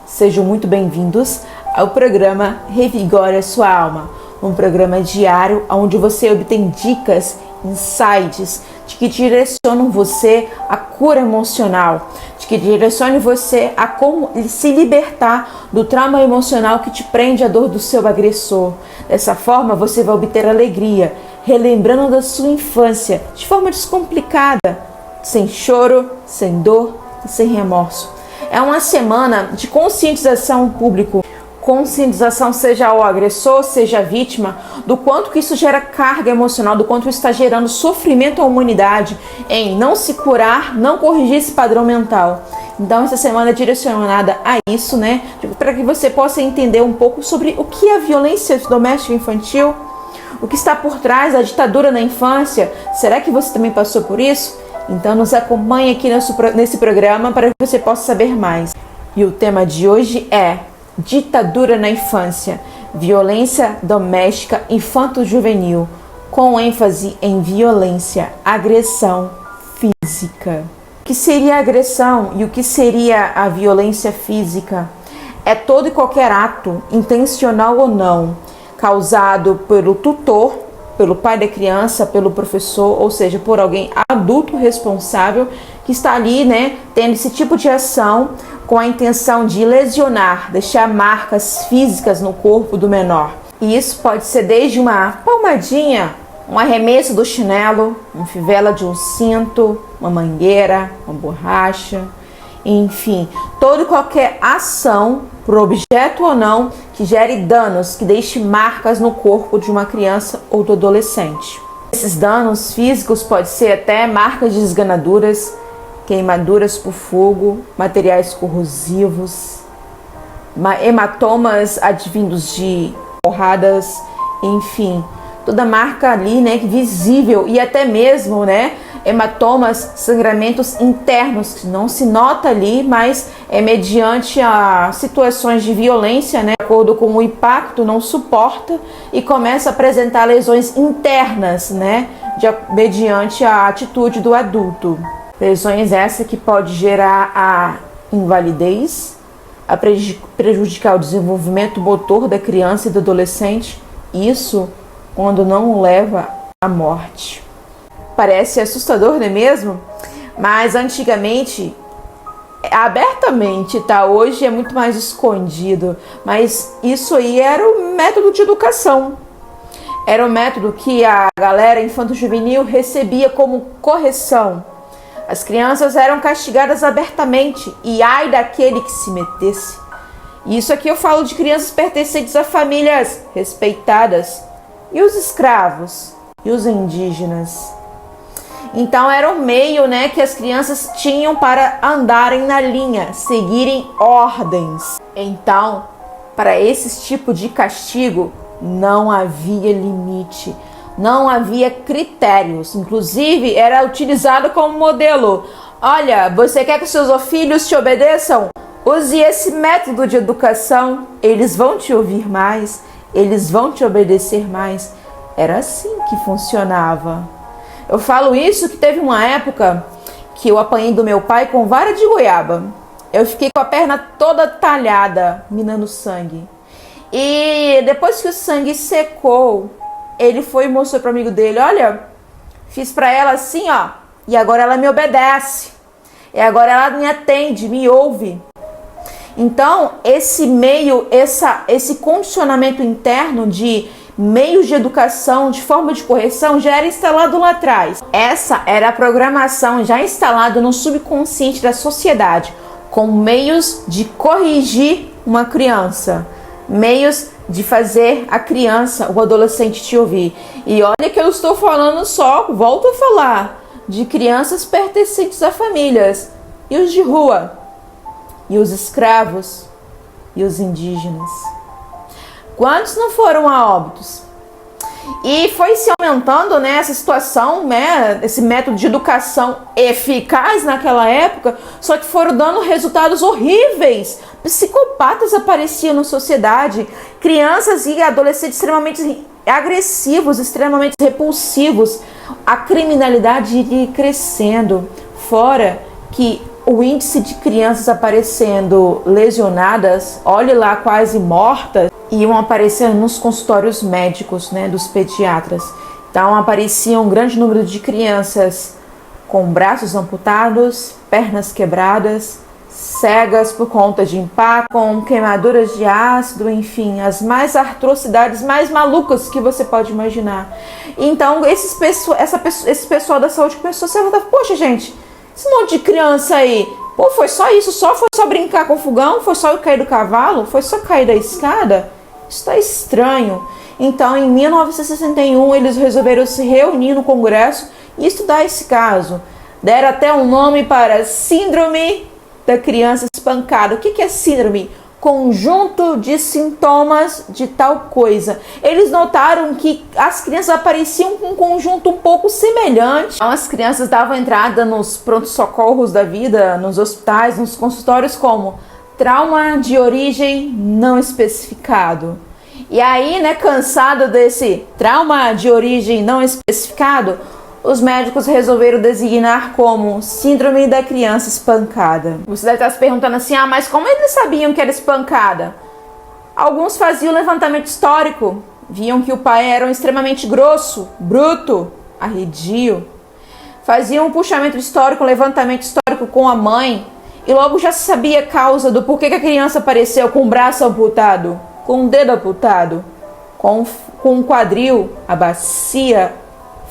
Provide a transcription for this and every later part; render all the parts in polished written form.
Sejam muito bem-vindos ao programa Revigore a Sua Alma, um programa diário onde você obtém dicas, insights, de que direcionam você à cura emocional, de que direcionam você a como se libertar do trauma emocional que te prende à dor do seu agressor. Dessa forma, você vai obter alegria, relembrando da sua infância, de forma descomplicada, sem choro, sem dor e sem remorso. É uma semana de conscientização público. Conscientização, seja o agressor, seja a vítima, do quanto que isso gera carga emocional, do quanto isso está gerando sofrimento à humanidade em não se curar, não corrigir esse padrão mental. Então essa semana é direcionada a isso, né? Para que você possa entender um pouco sobre o que é a violência doméstica infantil, o que está por trás da ditadura na infância. Será que você também passou por isso? Então nos acompanhe aqui nesse programa para que você possa saber mais. E o tema de hoje é ditadura na infância, violência doméstica infanto-juvenil, com ênfase em violência, agressão física. O que seria a agressão e o que seria a violência física? É todo e qualquer ato, intencional ou não, causado pelo tutor, pelo pai da criança, pelo professor, ou seja, por alguém adulto responsável que está ali, né, tendo esse tipo de ação com a intenção de lesionar, deixar marcas físicas no corpo do menor. E isso pode ser desde uma palmadinha, um arremesso do chinelo, uma fivela de um cinto, uma mangueira, uma borracha, enfim, toda e qualquer ação, por objeto ou não, que gere danos, que deixe marcas no corpo de uma criança ou do adolescente. Esses danos físicos podem ser até marcas de esganaduras, queimaduras por fogo, materiais corrosivos, hematomas advindos de porradas, enfim, toda marca ali, né, visível, e até mesmo, né, hematomas, sangramentos internos, que não se nota ali, mas é mediante a situações de violência, né, de acordo com o impacto, não suporta e começa a apresentar lesões internas, né, mediante a atitude do adulto. Lesões essas que pode gerar a invalidez, a prejudicar o desenvolvimento motor da criança e do adolescente, isso quando não leva à morte. Parece assustador, não é mesmo? Mas antigamente, abertamente, tá? Hoje é muito mais escondido. Mas isso aí era o método de educação. Era o método que a galera infanto-juvenil recebia como correção. As crianças eram castigadas abertamente e ai daquele que se metesse. Isso aqui eu falo de crianças pertencentes a famílias respeitadas. E os escravos? E os indígenas? Então era o meio, né, que as crianças tinham para andarem na linha, seguirem ordens. Então, para esse tipo de castigo, não havia limite, não havia critérios. Inclusive, era utilizado como modelo. Olha, você quer que seus filhos te obedeçam? Use esse método de educação, eles vão te ouvir mais, eles vão te obedecer mais. Era assim que funcionava. Eu falo isso que teve uma época que eu apanhei do meu pai com vara de goiaba. Eu fiquei com a perna toda talhada, minando sangue. E depois que o sangue secou, ele foi e mostrou para o amigo dele, olha, fiz para ela assim, ó, e agora ela me obedece. E agora ela me atende, me ouve. Então, esse meio, esse condicionamento interno de meios de educação, de forma de correção, já era instalado lá atrás. Essa era a programação já instalada no subconsciente da sociedade, com meios de corrigir uma criança, meios de fazer a criança, o adolescente te ouvir. E olha que eu estou falando só, volto a falar, de crianças pertencentes a famílias, e os de rua, e os escravos, e os indígenas. Quantos não foram a óbitos? E foi se aumentando, né, essa situação, né, esse método de educação eficaz naquela época, só que foram dando resultados horríveis. Psicopatas apareciam na sociedade, crianças e adolescentes extremamente agressivos, extremamente repulsivos. A criminalidade iria crescendo, fora que o índice de crianças aparecendo lesionadas, olhe lá, quase mortas, iam aparecendo nos consultórios médicos, né, dos pediatras. Então aparecia um grande número de crianças com braços amputados, pernas quebradas, cegas por conta de impacto, com queimaduras de ácido, enfim, as mais atrocidades mais malucas que você pode imaginar. Então esse pessoal da saúde começou a se levantar: poxa, gente, esse monte de criança aí, pô, foi só isso? Foi só brincar com o fogão? Foi só eu cair do cavalo? Foi só cair da escada? Isso tá estranho. Então, em 1961, eles resolveram se reunir no Congresso e estudar esse caso. Deram até um nome para Síndrome da Criança Espancada. O que é síndrome? Conjunto de sintomas de tal coisa. Eles notaram que as crianças apareciam com um conjunto um pouco semelhante. Então, as crianças davam entrada nos pronto-socorros da vida, nos hospitais, nos consultórios, como trauma de origem não especificado. E aí, né, cansado desse trauma de origem não especificado, os médicos resolveram designar como Síndrome da Criança Espancada. Você deve estar se perguntando assim: mas como eles sabiam que era espancada? Alguns faziam levantamento histórico, viam que o pai era extremamente grosso, bruto, arredio. Faziam um puxamento histórico, um levantamento histórico com a mãe, e logo já se sabia a causa do porquê que a criança apareceu com o braço amputado, com o dedo amputado, com o quadril, a bacia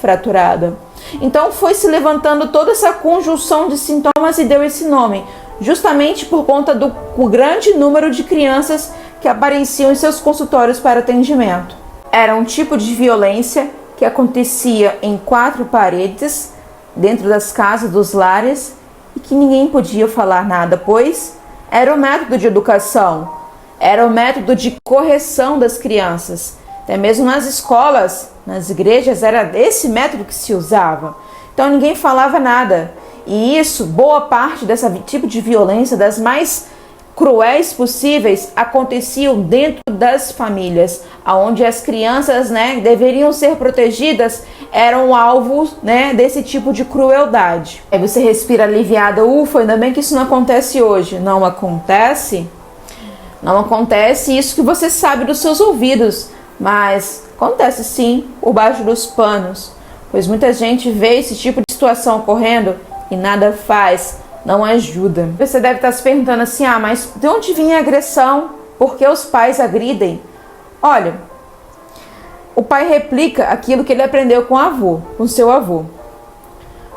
fraturada. Então foi se levantando toda essa conjunção de sintomas e deu esse nome, justamente por conta do grande número de crianças que apareciam em seus consultórios para atendimento. Era um tipo de violência que acontecia em 4 paredes, dentro das casas, dos lares, e que ninguém podia falar nada, pois era o método de educação, era o método de correção das crianças. Até mesmo nas escolas, nas igrejas, era esse método que se usava. Então ninguém falava nada. E isso, boa parte desse tipo de violência, das mais cruéis possíveis, aconteciam dentro das famílias, onde as crianças, né, deveriam ser protegidas, eram alvos, né, desse tipo de crueldade. Aí você respira aliviada: ufa, ainda bem que isso não acontece hoje. Não acontece? Não acontece isso que você sabe dos seus ouvidos, mas acontece sim por baixo dos panos, pois muita gente vê esse tipo de situação ocorrendo e nada faz, não ajuda. Você deve estar se perguntando assim: mas de onde vinha a agressão? Por que os pais agridem? Olha, o pai replica aquilo que ele aprendeu com o avô, com seu avô.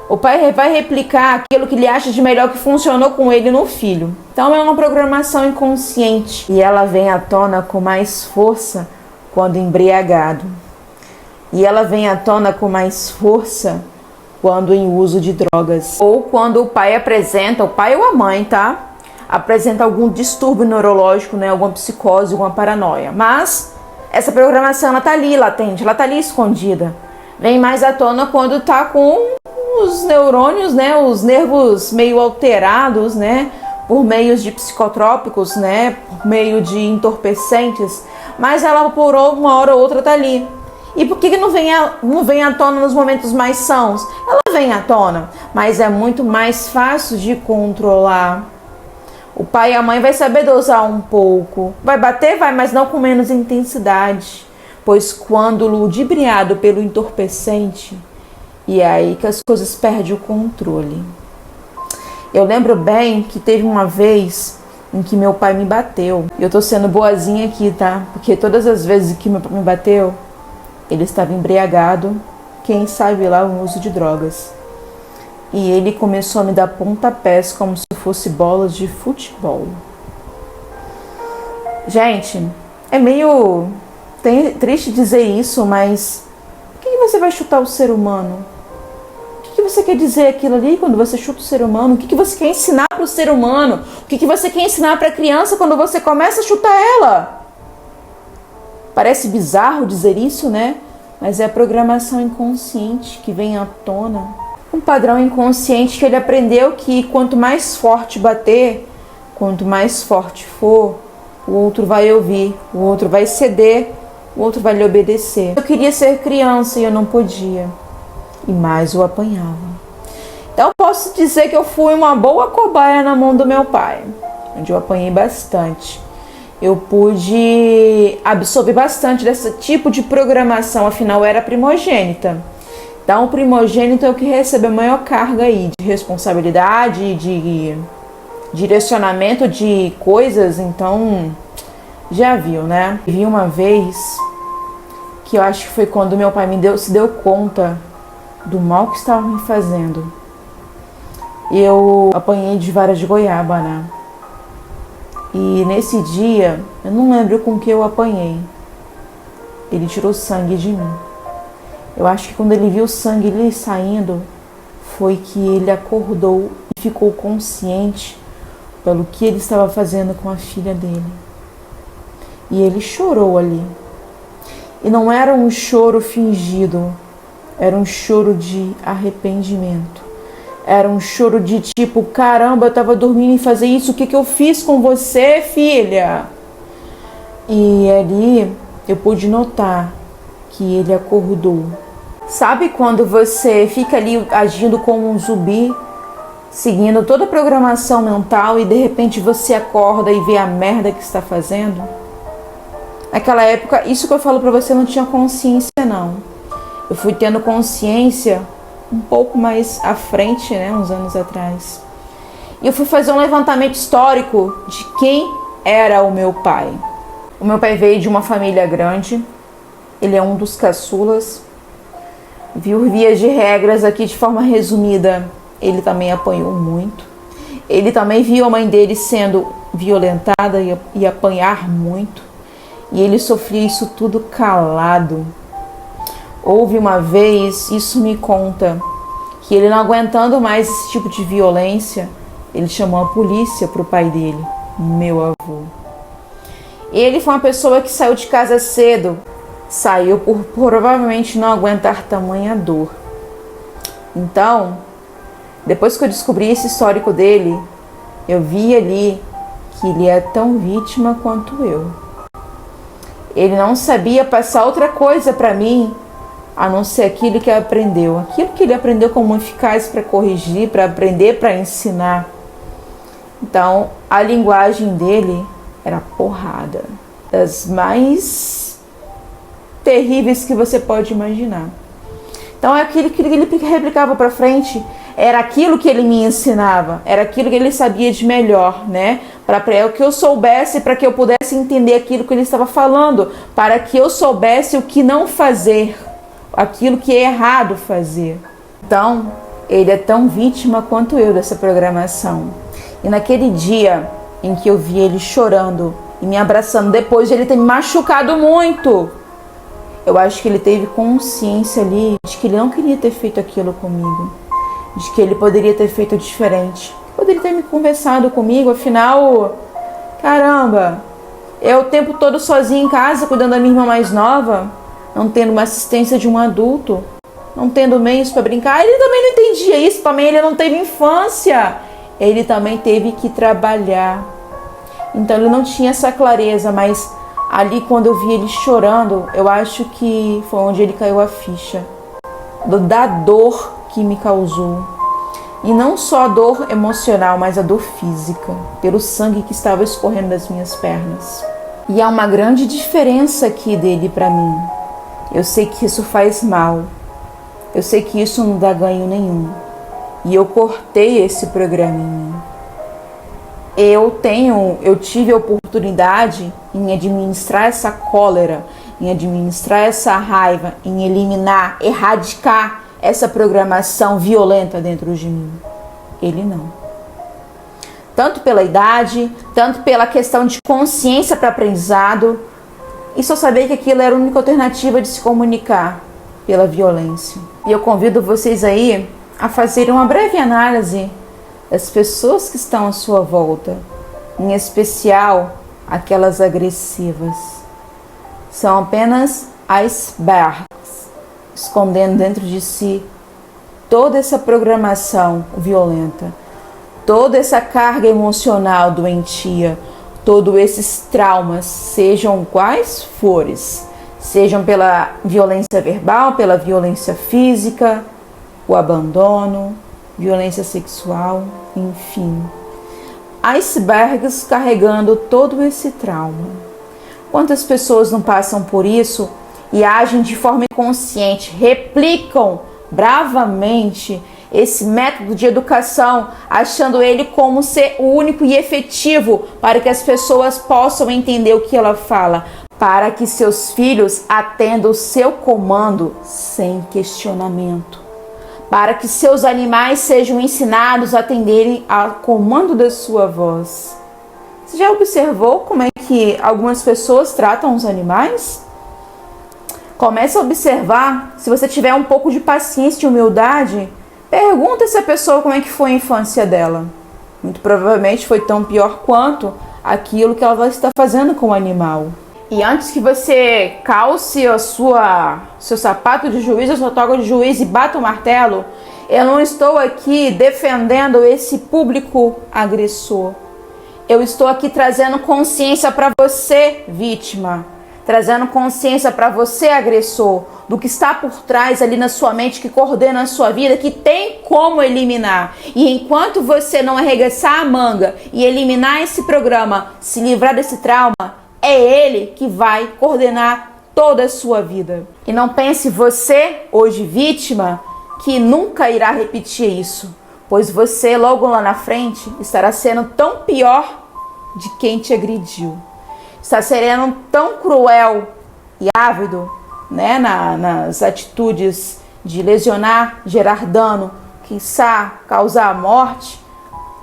O pai vai replicar aquilo que ele acha de melhor que funcionou com ele no filho. Então é uma programação inconsciente e ela vem à tona com mais força quando embriagado. E ela vem à tona com mais força quando em uso de drogas. Ou quando o pai apresenta, o pai ou a mãe, tá? Apresenta algum distúrbio neurológico, né? Alguma psicose, alguma paranoia. Mas essa programação, ela tá ali latente, ela tá ali escondida. Vem mais à tona quando tá com os neurônios, né? Os nervos meio alterados, né? Por meios de psicotrópicos, né? Por meio de entorpecentes. Mas ela, por uma hora ou outra, tá ali. E por que não vem à tona nos momentos mais sãos? Ela vem à tona, mas é muito mais fácil de controlar. O pai e a mãe vai saber dosar um pouco. Vai bater? Vai, mas não com menos intensidade. Pois quando ludibriado pelo entorpecente, e é aí que as coisas perdem o controle. Eu lembro bem que teve uma vez em que meu pai me bateu. E eu tô sendo boazinha aqui, tá? Porque todas as vezes que meu pai me bateu, ele estava embriagado, quem sabe lá o uso de drogas. E ele começou a me dar pontapés como se fosse bolas de futebol. Gente, é meio triste dizer isso, mas por que você vai chutar o ser humano? O que você quer dizer aquilo ali quando você chuta o ser humano? O que você quer ensinar para o ser humano? O que você quer ensinar para a criança quando você começa a chutar ela? Parece bizarro dizer isso, né? Mas é a programação inconsciente que vem à tona. Um padrão inconsciente que ele aprendeu que quanto mais forte bater, quanto mais forte for, o outro vai ouvir, o outro vai ceder, o outro vai lhe obedecer. Eu queria ser criança e eu não podia. E mais eu apanhava. Então posso dizer que eu fui uma boa cobaia na mão do meu pai, onde eu apanhei bastante. Eu pude absorver bastante desse tipo de programação, afinal eu era primogênita. Então o primogênito é o que recebe a maior carga aí de responsabilidade, de direcionamento de coisas, então já viu, né? Vi uma vez que eu acho que foi quando meu pai se deu conta do mal que estava me fazendo. Eu apanhei de vara de goiaba, né? E nesse dia, eu não lembro com que eu apanhei. Ele tirou sangue de mim. Eu acho que quando ele viu o sangue ali saindo, foi que ele acordou e ficou consciente pelo que ele estava fazendo com a filha dele. E ele chorou ali. E não era um choro fingido, era um choro de arrependimento. Era um choro de tipo, caramba, eu tava dormindo e fazer isso, o que eu fiz com você, filha? E ali eu pude notar que ele acordou. Sabe quando você fica ali agindo como um zumbi, seguindo toda a programação mental e de repente você acorda e vê a merda que está fazendo? Naquela época, isso que eu falo pra você, eu não tinha consciência não. Eu fui tendo consciência um pouco mais à frente, né, uns anos atrás. E eu fui fazer um levantamento histórico de quem era o meu pai. O meu pai veio de uma família grande, ele é um dos caçulas. Viu, vias de regras aqui de forma resumida, ele também apanhou muito. Ele também viu a mãe dele sendo violentada e apanhar muito. E ele sofria isso tudo calado. Houve uma vez, isso me conta, que ele não aguentando mais esse tipo de violência, ele chamou a polícia para o pai dele, meu avô. Ele foi uma pessoa que saiu de casa cedo, saiu por provavelmente não aguentar tamanha dor. Então, depois que eu descobri esse histórico dele, eu vi ali que ele é tão vítima quanto eu. Ele não sabia passar outra coisa para mim, a não ser aquilo que ele aprendeu. Aquilo que ele aprendeu como eficaz para corrigir, para aprender, para ensinar. Então, a linguagem dele era porrada. Das mais terríveis que você pode imaginar. Então, aquilo que ele replicava para frente era aquilo que ele me ensinava. Era aquilo que ele sabia de melhor, né? Para que eu soubesse, para que eu pudesse entender aquilo que ele estava falando. Para que eu soubesse o que não fazer. Aquilo que é errado fazer. Então, ele é tão vítima quanto eu dessa programação. E naquele dia em que eu vi ele chorando e me abraçando, depois de ele ter me machucado muito, eu acho que ele teve consciência ali de que ele não queria ter feito aquilo comigo. De que ele poderia ter feito diferente. Poderia ter me conversado comigo, afinal, caramba, eu o tempo todo sozinha em casa, cuidando da minha irmã mais nova, não tendo uma assistência de um adulto, não tendo meios para brincar. Ele também não entendia isso, também ele não teve infância, ele também teve que trabalhar. Então ele não tinha essa clareza, mas ali quando eu vi ele chorando, eu acho que foi onde ele caiu a ficha da dor que me causou. E não só a dor emocional, mas a dor física, pelo sangue que estava escorrendo das minhas pernas. E há uma grande diferença aqui dele para mim. Eu sei que isso faz mal. Eu sei que isso não dá ganho nenhum. E eu cortei esse programinha. Eu tive a oportunidade em administrar essa cólera, em administrar essa raiva, em eliminar, erradicar essa programação violenta dentro de mim. Ele não. Tanto pela idade, tanto pela questão de consciência para aprendizado, e só saber que aquilo era a única alternativa de se comunicar, pela violência. E eu convido vocês aí a fazerem uma breve análise das pessoas que estão à sua volta, em especial aquelas agressivas. São apenas icebergs, escondendo dentro de si toda essa programação violenta, toda essa carga emocional doentia, todos esses traumas, sejam quais forem, sejam pela violência verbal, pela violência física, o abandono, violência sexual, enfim. Icebergs carregando todo esse trauma. Quantas pessoas não passam por isso e agem de forma inconsciente, replicam bravamente esse método de educação, achando ele como ser o único e efetivo para que as pessoas possam entender o que ela fala, para que seus filhos atendam o seu comando sem questionamento, para que seus animais sejam ensinados a atenderem ao comando da sua voz. Você já observou como é que algumas pessoas tratam os animais? Comece a observar. Se você tiver um pouco de paciência e humildade, pergunta essa pessoa como é que foi a infância dela. Muito provavelmente foi tão pior quanto aquilo que ela está fazendo com o animal. E antes que você calce seu sapato de juiz, a sua toga de juiz e bata o martelo, eu não estou aqui defendendo esse público agressor. Eu estou aqui trazendo consciência para você, vítima. Trazendo consciência para você, agressor, do que está por trás ali na sua mente, que coordena a sua vida, que tem como eliminar. E enquanto você não arregaçar a manga e eliminar esse programa, se livrar desse trauma, é ele que vai coordenar toda a sua vida. E não pense você, hoje vítima, que nunca irá repetir isso, pois você, logo lá na frente, estará sendo tão pior de quem te agrediu. Está sendo tão cruel e ávido, né, nas atitudes de lesionar, gerar dano, quiçá causar a morte,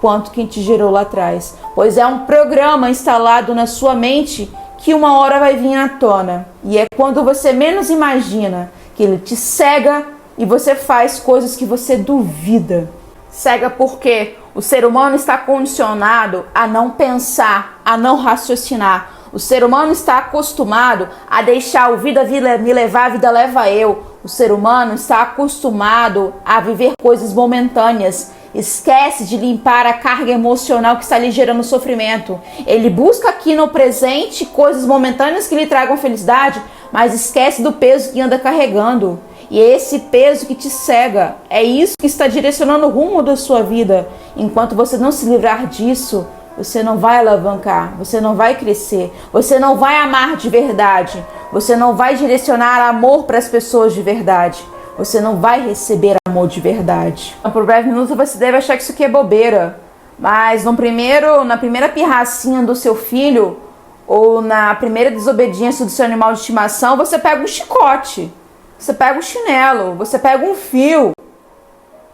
quanto quem te gerou lá atrás. Pois é um programa instalado na sua mente que uma hora vai vir à tona. E é quando você menos imagina que ele te cega e você faz coisas que você duvida. Cega porque o ser humano está condicionado a não pensar, a não raciocinar. O ser humano está acostumado a deixar o vida me levar, a vida leva eu. O ser humano está acostumado a viver coisas momentâneas. Esquece de limpar a carga emocional que está lhe gerando sofrimento. Ele busca aqui no presente coisas momentâneas que lhe tragam felicidade, mas esquece do peso que anda carregando. E é esse peso que te cega. É isso que está direcionando o rumo da sua vida. Enquanto você não se livrar disso, você não vai alavancar, você não vai crescer, você não vai amar de verdade, você não vai direcionar amor para as pessoas de verdade, você não vai receber amor de verdade. Por breve minuto você deve achar que isso aqui é bobeira, mas na primeira pirracinha do seu filho ou na primeira desobediência do seu animal de estimação, você pega um chicote, você pega um chinelo, você pega um fio.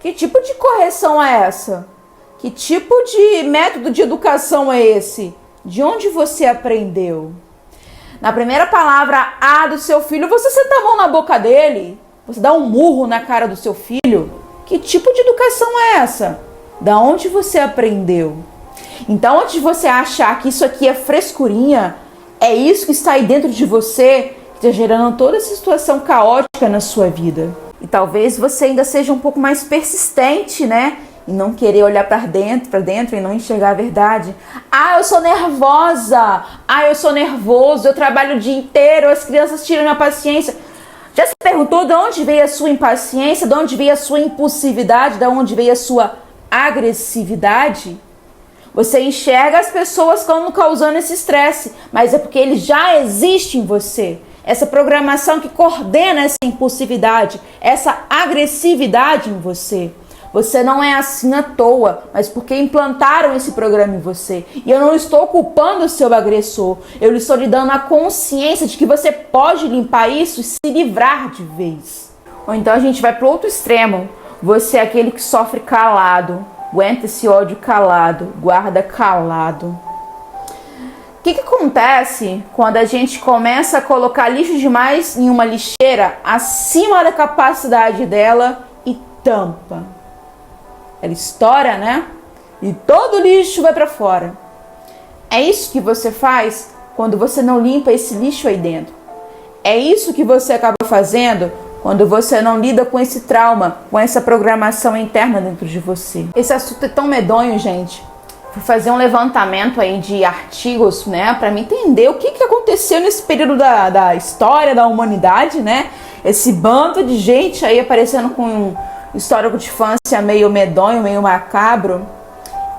Que tipo de correção é essa? Que tipo de método de educação é esse? De onde você aprendeu? Na primeira palavra A do seu filho, você senta a mão na boca dele? Você dá um murro na cara do seu filho? Que tipo de educação é essa? Da onde você aprendeu? Então, antes de você achar que isso aqui é frescurinha, é isso que está aí dentro de você, que está gerando toda essa situação caótica na sua vida. E talvez você ainda seja um pouco mais persistente, né? E não querer olhar para dentro e não enxergar a verdade. Ah, eu sou nervosa. Ah, eu sou nervoso. Eu trabalho o dia inteiro. As crianças tiram minha paciência. Já se perguntou de onde veio a sua impaciência? De onde veio a sua impulsividade? De onde veio a sua agressividade? Você enxerga as pessoas como causando esse estresse, mas é porque ele já existe em você. Essa programação que coordena essa impulsividade, essa agressividade em você. Você não é assim à toa, mas porque implantaram esse programa em você. E eu não estou culpando o seu agressor. Eu estou lhe dando a consciência de que você pode limpar isso e se livrar de vez. Ou então a gente vai para o outro extremo. Você é aquele que sofre calado. Aguenta esse ódio calado. Guarda calado. O que acontece quando a gente começa a colocar lixo demais em uma lixeira acima da capacidade dela e tampa? Ela estoura, né? E todo o lixo vai para fora. É isso que você faz quando você não limpa esse lixo aí dentro. É isso que você acaba fazendo quando você não lida com esse trauma, com essa programação interna dentro de você. Esse assunto é tão medonho, gente. Fui fazer um levantamento aí de artigos, né? Para me entender o que aconteceu nesse período da história da humanidade, né? Esse bando de gente aí aparecendo com histórico de infância meio medonho, meio macabro.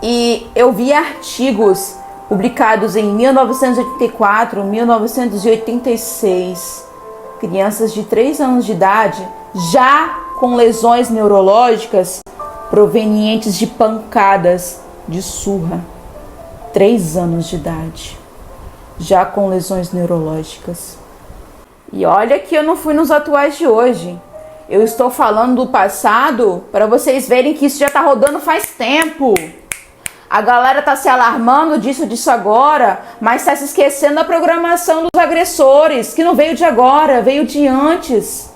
E eu vi artigos publicados em 1984, 1986. Crianças de 3 anos de idade já com lesões neurológicas provenientes de pancadas, de surra. 3 anos de idade, já com lesões neurológicas. E olha que eu não fui nos atuais de hoje. Eu estou falando do passado para vocês verem que isso já está rodando faz tempo. A galera está se alarmando disso agora, mas está se esquecendo da programação dos agressores, que não veio de agora, veio de antes.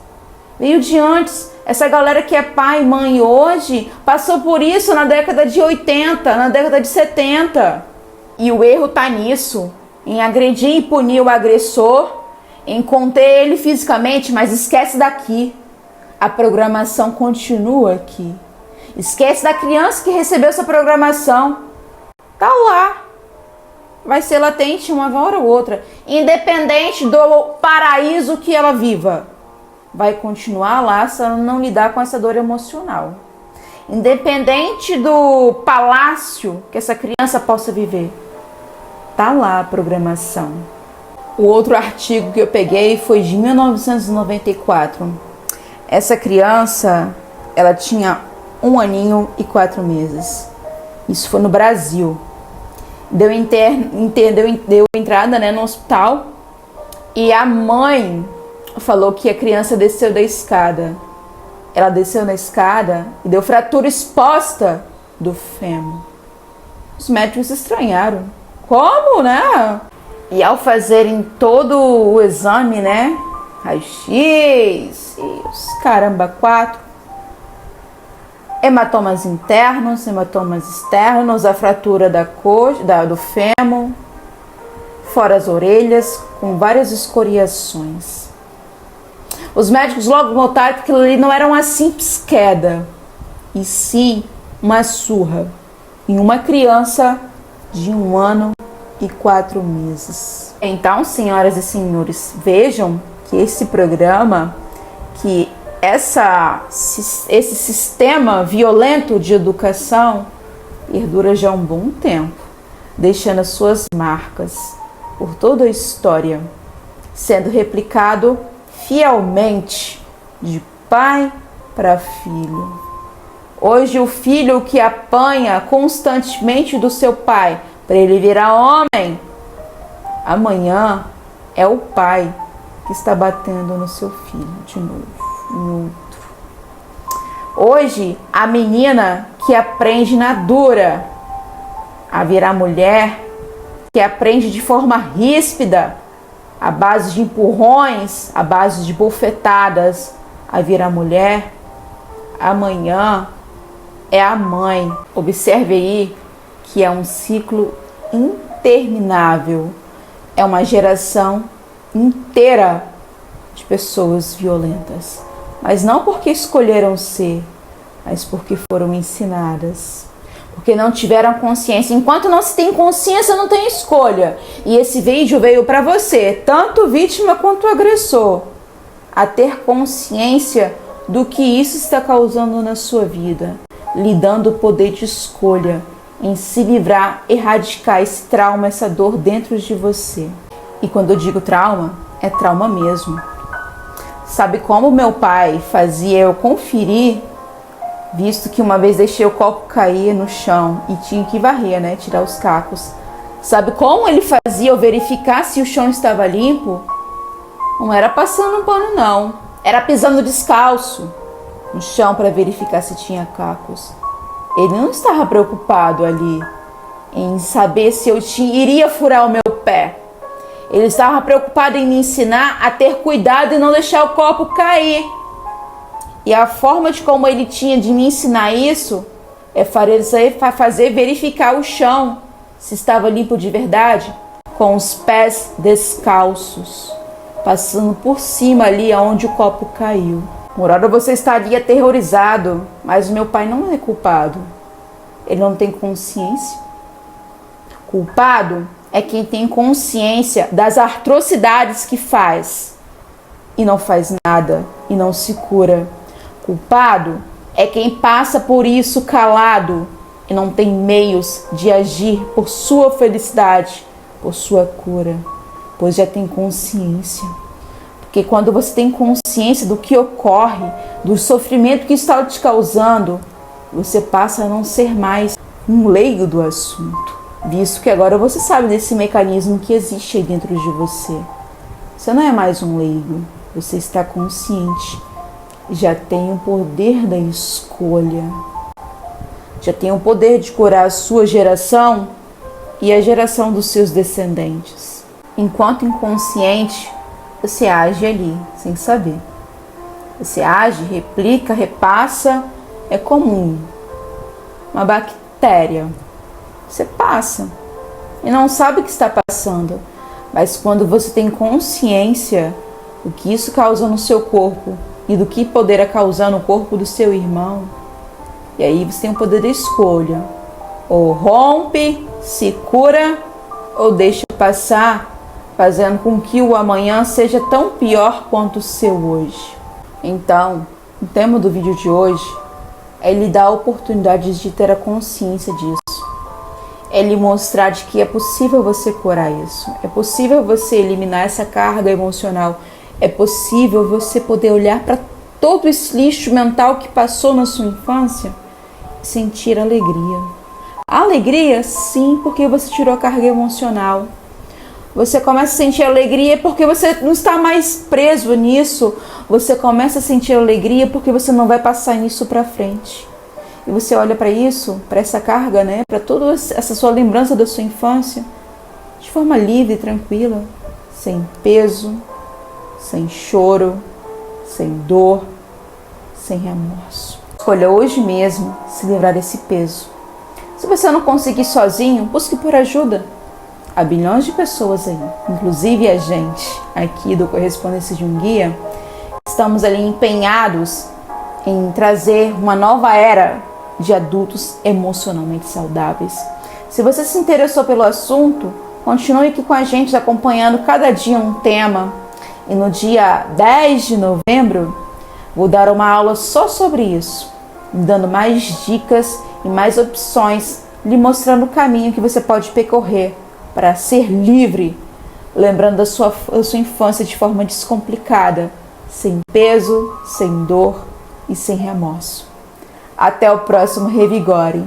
Veio de antes. Essa galera que é pai e mãe hoje passou por isso na década de 80, na década de 70. E o erro está nisso, em agredir e punir o agressor, em conter ele fisicamente, mas esquece daqui. A programação continua aqui. Esquece da criança que recebeu essa programação. Tá lá. Vai ser latente uma hora ou outra. Independente do paraíso que ela viva. Vai continuar lá se ela não lidar com essa dor emocional. Independente do palácio que essa criança possa viver. Tá lá a programação. O outro artigo que eu peguei foi de 1994. Essa criança, ela tinha 1 aninho e 4 meses. Isso foi no Brasil. Deu entrada, né, no hospital. E a mãe falou que a criança desceu da escada. Ela desceu na escada e deu fratura exposta do fêmur. Os médicos estranharam. Como, né? E ao fazerem todo o exame, né? Raio-X e os caramba 4. Hematomas internos, hematomas externos, a fratura da coxa, do fêmur, fora as orelhas, com várias escoriações. Os médicos logo notaram que aquilo ali não era uma simples queda, e sim uma surra em uma criança de 1 ano e 4 meses. Então, senhoras e senhores, vejam que esse programa, que esse sistema violento de educação perdura já há um bom tempo, deixando as suas marcas por toda a história, sendo replicado fielmente de pai para filho. Hoje o filho que apanha constantemente do seu pai para ele virar homem, amanhã é o pai que está batendo no seu filho de novo, no outro. Hoje a menina que aprende na dura a virar mulher, que aprende de forma ríspida, à base de empurrões, à base de bofetadas, a virar mulher, amanhã é a mãe. Observe aí que é um ciclo interminável. É uma geração inteira de pessoas violentas. Mas não porque escolheram ser, mas porque foram ensinadas. Porque não tiveram consciência. Enquanto não se tem consciência, não tem escolha. E esse vídeo veio para você, tanto vítima quanto agressor, a ter consciência do que isso está causando na sua vida, lhe dando o poder de escolha em se livrar, erradicar esse trauma, essa dor dentro de você. E quando eu digo trauma, é trauma mesmo. Sabe como meu pai fazia eu conferir, visto que uma vez deixei o copo cair no chão e tinha que varrer, né, tirar os cacos. Sabe como ele fazia eu verificar se o chão estava limpo? Não era passando um pano não, era pisando descalço no chão para verificar se tinha cacos. Ele não estava preocupado ali em saber se eu iria furar o meu pé. Ele estava preocupado em me ensinar a ter cuidado e não deixar o copo cair. E a forma de como ele tinha de me ensinar isso é fazer verificar o chão, se estava limpo de verdade, com os pés descalços, passando por cima ali aonde o copo caiu. Por hora você estaria aterrorizado, mas o meu pai não é culpado. Ele não tem consciência. Culpado é quem tem consciência das atrocidades que faz e não faz nada e não se cura. Culpado é quem passa por isso calado e não tem meios de agir por sua felicidade, por sua cura, pois já tem consciência. Porque quando você tem consciência do que ocorre, do sofrimento que está te causando, você passa a não ser mais um leigo do assunto, visto que agora você sabe desse mecanismo que existe aí dentro de você. Você não é mais um leigo, você está consciente, já tem o poder da escolha, já tem o poder de curar a sua geração e a geração dos seus descendentes. Enquanto inconsciente, você age ali, sem saber. Você age, replica, repassa, é comum. Uma bactéria. Você passa e não sabe o que está passando. Mas quando você tem consciência do que isso causa no seu corpo e do que poderá causar no corpo do seu irmão, e aí você tem o poder da escolha. Ou rompe, se cura, ou deixa passar, fazendo com que o amanhã seja tão pior quanto o seu hoje. Então, o tema do vídeo de hoje é lhe dar a oportunidade de ter a consciência disso. É lhe mostrar de que é possível você curar isso. É possível você eliminar essa carga emocional. É possível você poder olhar para todo esse lixo mental que passou na sua infância e sentir alegria. Alegria, sim, porque você tirou a carga emocional. Você começa a sentir alegria porque você não está mais preso nisso. Você começa a sentir alegria porque você não vai passar nisso para frente. E você olha para isso, para essa carga, né? Para toda essa sua lembrança da sua infância, de forma livre e tranquila, sem peso, sem choro, sem dor, sem remorso. Escolha hoje mesmo se livrar desse peso. Se você não conseguir sozinho, busque por ajuda. Há bilhões de pessoas aí, inclusive a gente aqui do Correspondência de um Guia, estamos ali empenhados em trazer uma nova era de adultos emocionalmente saudáveis. Se você se interessou pelo assunto, continue aqui com a gente acompanhando cada dia um tema. E no dia 10 de novembro, vou dar uma aula só sobre isso, dando mais dicas e mais opções, lhe mostrando o caminho que você pode percorrer para ser livre, lembrando da sua infância de forma descomplicada, sem peso, sem dor e sem remorso. Até o próximo Revigore!